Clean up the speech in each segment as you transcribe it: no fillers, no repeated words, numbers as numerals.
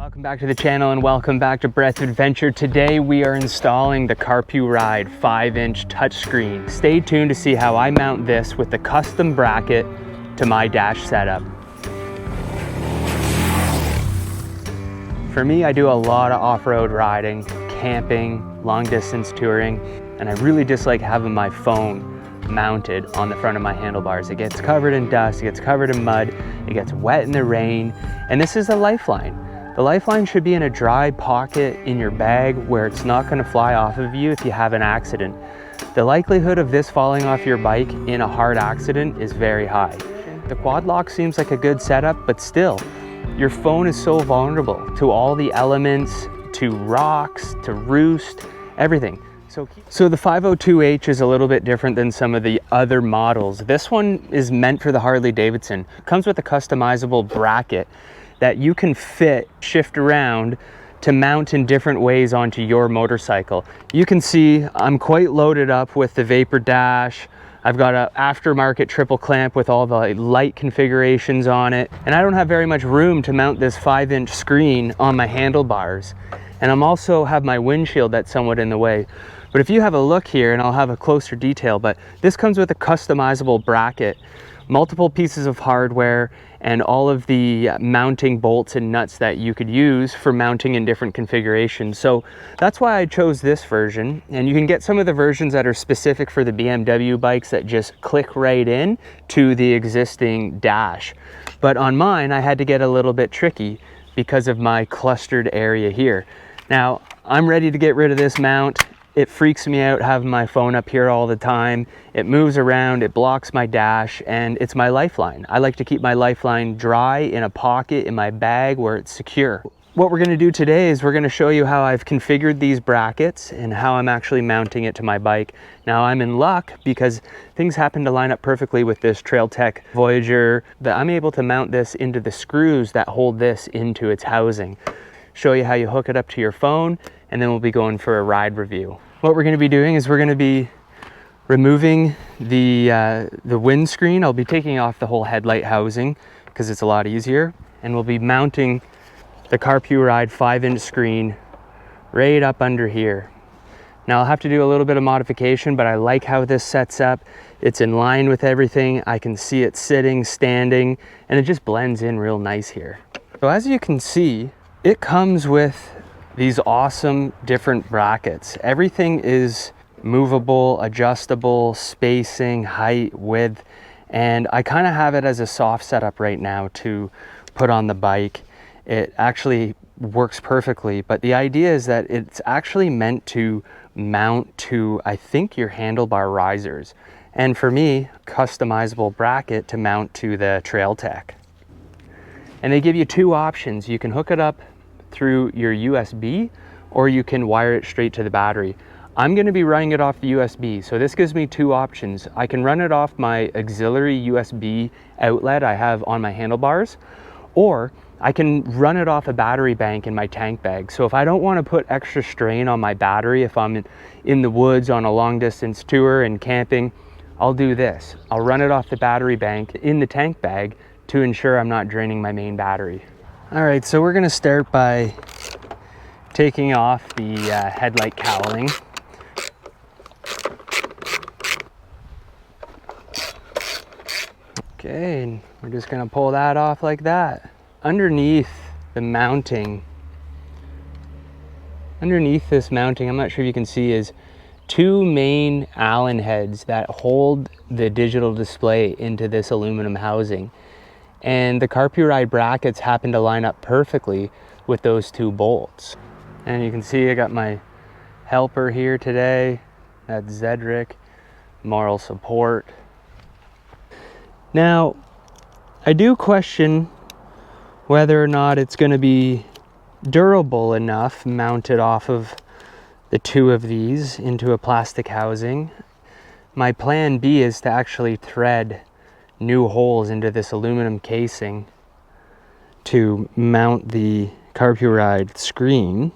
Welcome back to the channel and welcome back to Breath of Adventure. Today we are installing the Carpuride 5-inch touchscreen. Stay tuned to see how I mount this with the custom bracket to my dash setup. For me, I do a lot of off-road riding, camping, long distance touring, and I really dislike having my phone mounted on the front of my handlebars. It gets covered in dust, it gets covered in mud, it gets wet in the rain, and this is a lifeline. The lifeline should be in a dry pocket in your bag where it's not going to fly off of you if you have an accident. The likelihood of this falling off your bike in a hard accident is very high. The quad lock seems like a good setup, but still, your phone is so vulnerable to all the elements, to rocks, to roost, everything. So the 502H is a little bit different than some of the other models. This one is meant for the Harley Davidson. It comes with a customizable bracket that you can shift around to mount in different ways onto your motorcycle. You can see I'm quite loaded up with the Vapor Dash. I've got an aftermarket triple clamp with all the light configurations on it. And I don't have very much room to mount this 5-inch screen on my handlebars. And I'm also have my windshield that's somewhat in the way. But if you have a look here, and I'll have a closer detail, but this comes with a customizable bracket, multiple pieces of hardware, and all of the mounting bolts and nuts that you could use for mounting in different configurations. So that's why I chose this version. And you can get some of the versions that are specific for the BMW bikes that just click right in to the existing dash. But on mine, I had to get a little bit tricky because of my clustered area here. Now, I'm ready to get rid of this mount. It freaks me out having my phone up here all the time. It moves around, it blocks my dash, and it's my lifeline. I like to keep my lifeline dry in a pocket in my bag where it's secure. What we're gonna do today is we're gonna show you how I've configured these brackets and how I'm actually mounting it to my bike. Now I'm in luck because things happen to line up perfectly with this Trailtech Voyager that I'm able to mount this into the screws that hold this into its housing. Show you how you hook it up to your phone, and then we'll be going for a ride review. What we're going to be doing is we're going to be removing the windscreen. I'll be taking off the whole headlight housing because it's a lot easier, and we'll be mounting the Carpuride 5-inch screen right up under here. Now I'll have to do a little bit of modification, but I like how this sets up. It's in line with everything. I can see it sitting, standing, and it just blends in real nice here. So as you can see, it comes with these awesome different brackets. Everything is movable, adjustable, spacing, height, width, and I kind of have it as a soft setup right now to put on the bike. It actually works perfectly, but the idea is that it's actually meant to mount to, I think, your handlebar risers. And for me, customizable bracket to mount to the Trailtech. And they give you two options. You can hook it up through your USB, or you can wire it straight to the battery. I'm going to be running it off the USB, so this gives me two options. I can run it off my auxiliary USB outlet I have on my handlebars, or I can run it off a battery bank in my tank bag. So if I don't want to put extra strain on my battery, if I'm in the woods on a long distance tour and camping, I'll do this. I'll run it off the battery bank in the tank bag to ensure I'm not draining my main battery. All right, so we're gonna start by taking off the headlight cowling. Okay, and we're just gonna pull that off like that. Underneath the mounting, underneath this mounting, I'm not sure if you can see, is two main Allen heads that hold the digital display into this aluminum housing. And the Carpuride brackets happen to line up perfectly with those two bolts. And you can see I got my helper here today. That's Zedric, moral support. Now, I do question whether or not it's going to be durable enough mounted off of the two of these into a plastic housing. My plan B is to actually thread new holes into this aluminum casing to mount the Carpuride screen.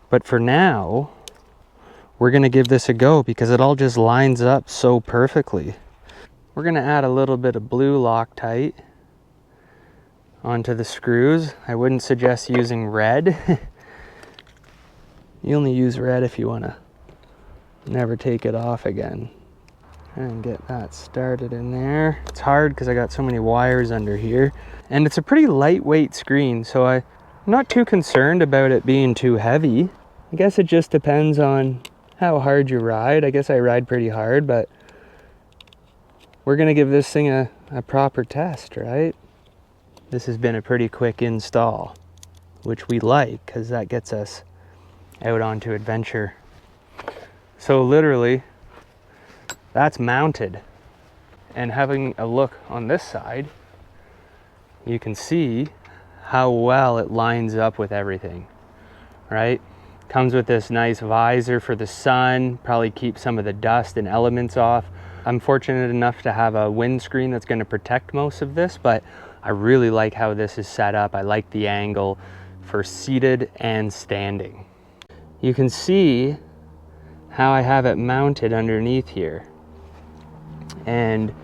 But for now, we're going to give this a go because it all just lines up so perfectly. We're going to add a little bit of blue Loctite onto the screws. I wouldn't suggest using red. You only use red if you want to never take it off again. And get that started in there. It's hard because I got so many wires under here. And it's a pretty lightweight screen, so I'm not too concerned about it being too heavy. I guess it just depends on how hard you ride. I guess I ride pretty hard, but we're gonna give this thing a proper test, right? This has been a pretty quick install, which we like because that gets us out onto adventure. So literally, that's mounted. And having a look on this side, you can see how well it lines up with everything, right? Comes with this nice visor for the sun, probably keep some of the dust and elements off. I'm fortunate enough to have a windscreen that's going to protect most of this, but I really like how this is set up. I like the angle for seated and standing. You can see how I have it mounted underneath here. And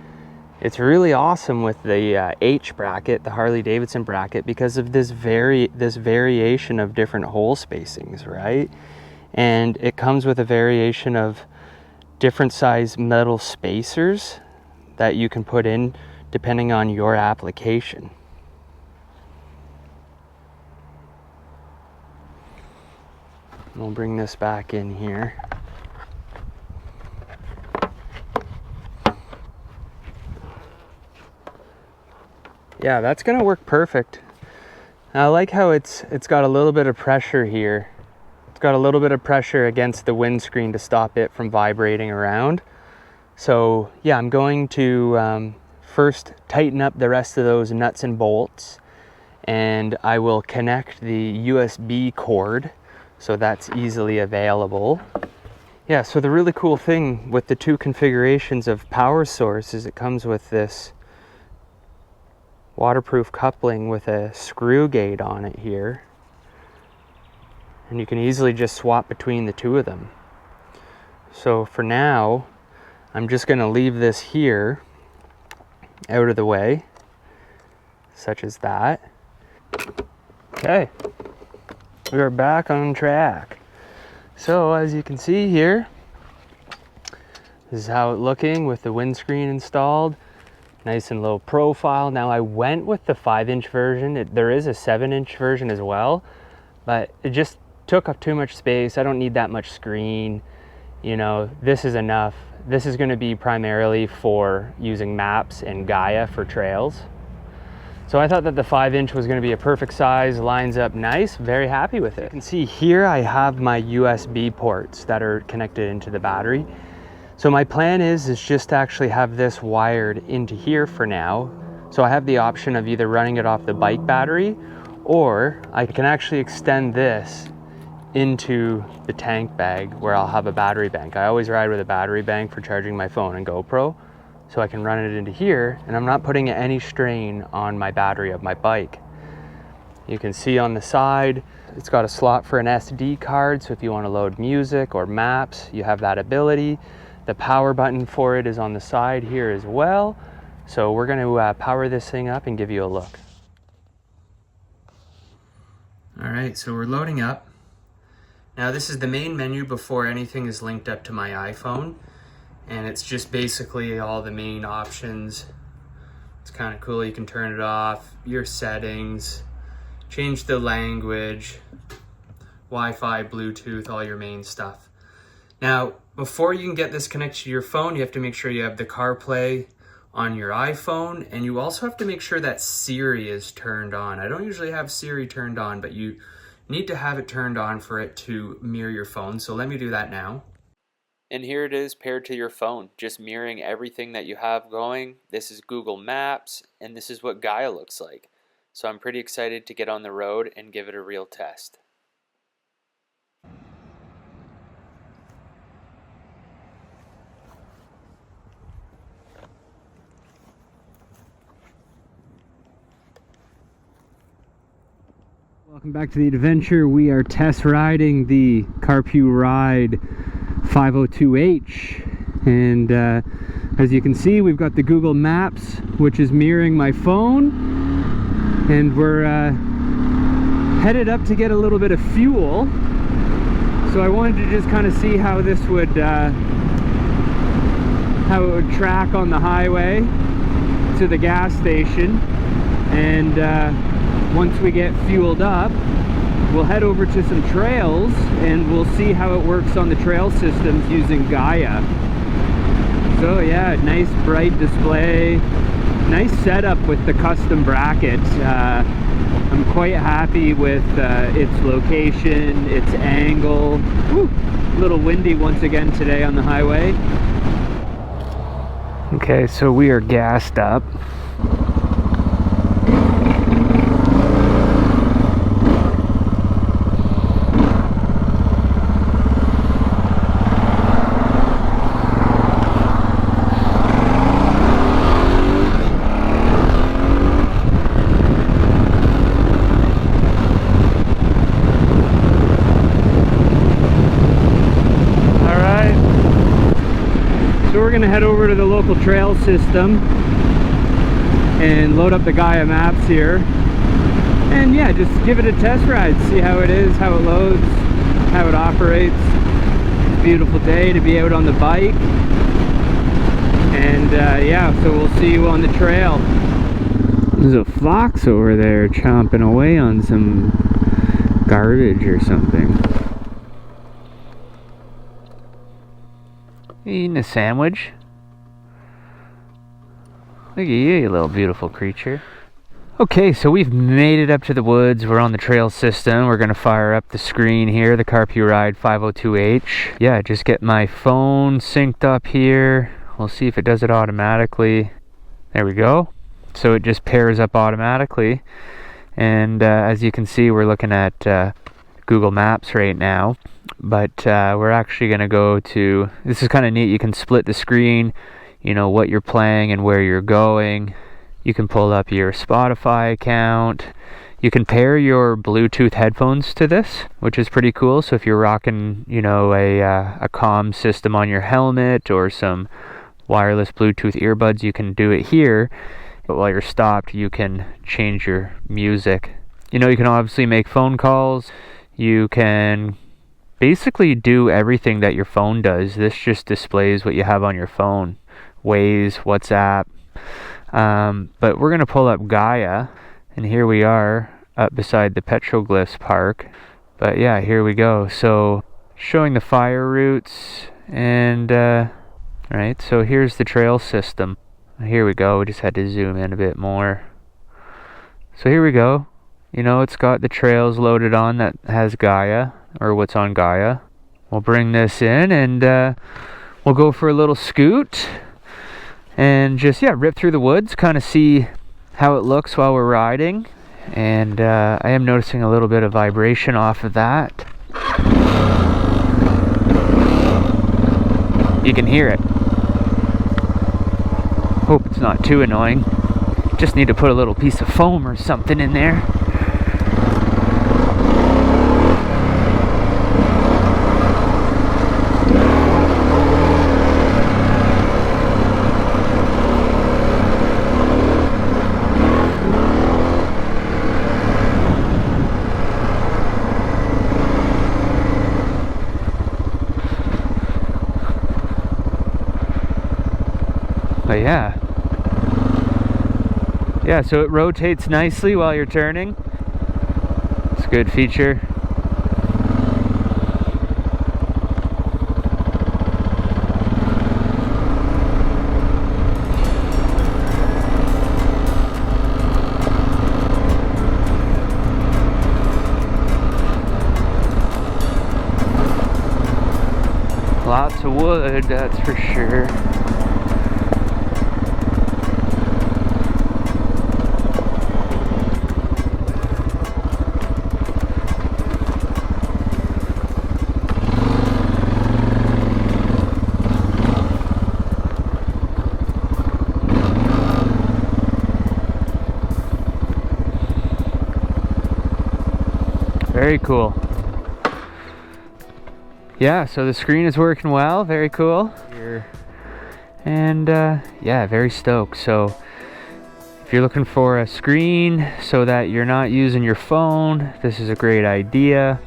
it's really awesome with the H bracket, the Harley Davidson bracket, because of this variation of different hole spacings, right? And it comes with a variation of different size metal spacers that you can put in depending on your application. We'll bring this back in here. Yeah, that's gonna work perfect. I like how it's got a little bit of pressure here. It's got a little bit of pressure against the windscreen to stop it from vibrating around. So yeah, I'm going to first tighten up the rest of those nuts and bolts, and I will connect the USB cord so that's easily available. Yeah, so the really cool thing with the two configurations of power source is it comes with this waterproof coupling with a screw gate on it here, and you can easily just swap between the two of them. So for now, I'm just going to leave this here out of the way, such as that. Okay, we are back on track. So as you can see here, this is how it's looking with the windscreen installed. Nice and low profile. Now I went with the 5-inch version. There is a 7-inch version as well, but it just took up too much space. I don't need that much screen. You know, this is enough. This is going to be primarily for using maps and Gaia for trails. So I thought that the 5-inch was going to be a perfect size, lines up nice, very happy with it. You can see here I have my USB ports that are connected into the battery. So my plan is just to actually have this wired into here for now. So I have the option of either running it off the bike battery, or I can actually extend this into the tank bag where I'll have a battery bank. I always ride with a battery bank for charging my phone and GoPro, so I can run it into here and I'm not putting any strain on my battery of my bike. You can see on the side, it's got a slot for an SD card, so if you want to load music or maps, you have that ability. The power button for it is on the side here as well. So we're going to power this thing up and give you a look. All right, so we're loading up. Now this is the main menu before anything is linked up to my iPhone. And it's just basically all the main options. It's kind of cool. You can turn it off, your settings, change the language, Wi-Fi, Bluetooth, all your main stuff. Now, before you can get this connected to your phone, you have to make sure you have the CarPlay on your iPhone, and you also have to make sure that Siri is turned on. I don't usually have Siri turned on, but you need to have it turned on for it to mirror your phone. So let me do that now. And here it is paired to your phone, just mirroring everything that you have going. This is Google Maps, and this is what Gaia looks like. So I'm pretty excited to get on the road and give it a real test. Welcome back to the adventure. We are test riding the Carpuride 502H, and as you can see, we've got the Google Maps, which is mirroring my phone, and we're headed up to get a little bit of fuel. So I wanted to just kind of see how this would how it would track on the highway to the gas station. And once we get fueled up, we'll head over to some trails and we'll see how it works on the trail systems using Gaia. So yeah, nice bright display, nice setup with the custom bracket. I'm quite happy with its location, its angle. Woo! A little windy once again today on the highway. Okay, so we are gassed up. We're gonna head over to the local trail system and load up the Gaia maps here, and yeah, just give it a test ride, see how it is, how it loads, how it operates. It's a beautiful day to be out on the bike, and yeah, so we'll see you on the trail. There's a fox over there chomping away on some garbage or something. Eating a sandwich? Look at you, you little beautiful creature. Okay, so we've made it up to the woods. We're on the trail system. We're gonna fire up the screen here, the Carpuride 502H. Yeah, just get my phone synced up here. We'll see if it does it automatically. There we go. So it just pairs up automatically. And as you can see, we're looking at Google Maps right now. But we're actually going to go to, this is kind of neat, you can split the screen, you know, what you're playing and where you're going. You can pull up your Spotify account. You can pair your Bluetooth headphones to this, which is pretty cool. So if you're rocking, you know, a comm system on your helmet or some wireless Bluetooth earbuds, you can do it here. But while you're stopped, you can change your music. You know, you can obviously make phone calls. You can basically do everything that your phone does. This just displays what you have on your phone. Waze, WhatsApp. But we're going to pull up Gaia. And here we are up beside the Petroglyphs Park. But yeah, here we go. So showing the fire routes. And right, so here's the trail system. Here we go. We just had to zoom in a bit more. So here we go. You know, it's got the trails loaded on that has Gaia, or what's on Gaia. We'll bring this in and we'll go for a little scoot and just, yeah, rip through the woods, kind of see how it looks while we're riding. And I am noticing a little bit of vibration off of that. You can hear it. Hope it's not too annoying. Just need to put a little piece of foam or something in there. But yeah, so it rotates nicely while you're turning. It's a good feature. Lots of wood, that's for sure. Very cool. Yeah, so the screen is working well, very cool. And yeah, very stoked. So If you're looking for a screen so that you're not using your phone, this is a great idea.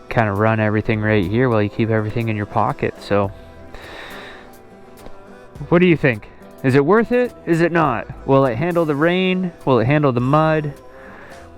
Kind of run everything right here while you keep everything in your pocket. So what do you think? Is it worth it? Is it not? Will it handle the rain? Will it handle the mud?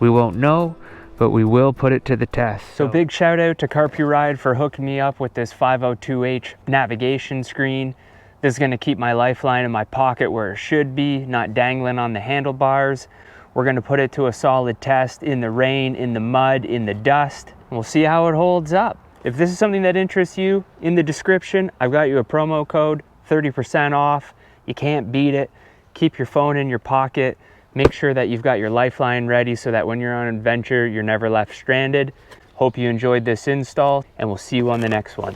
We won't know, but we will put it to the test. So big shout out to Carpuride for hooking me up with this 502H navigation screen. This is gonna keep my lifeline in my pocket where it should be, not dangling on the handlebars. We're gonna put it to a solid test in the rain, in the mud, in the dust, and we'll see how it holds up. If this is something that interests you, in the description, I've got you a promo code, 30% off. You can't beat it. Keep your phone in your pocket. Make sure that you've got your lifeline ready so that when you're on an adventure, you're never left stranded. Hope you enjoyed this install, and we'll see you on the next one.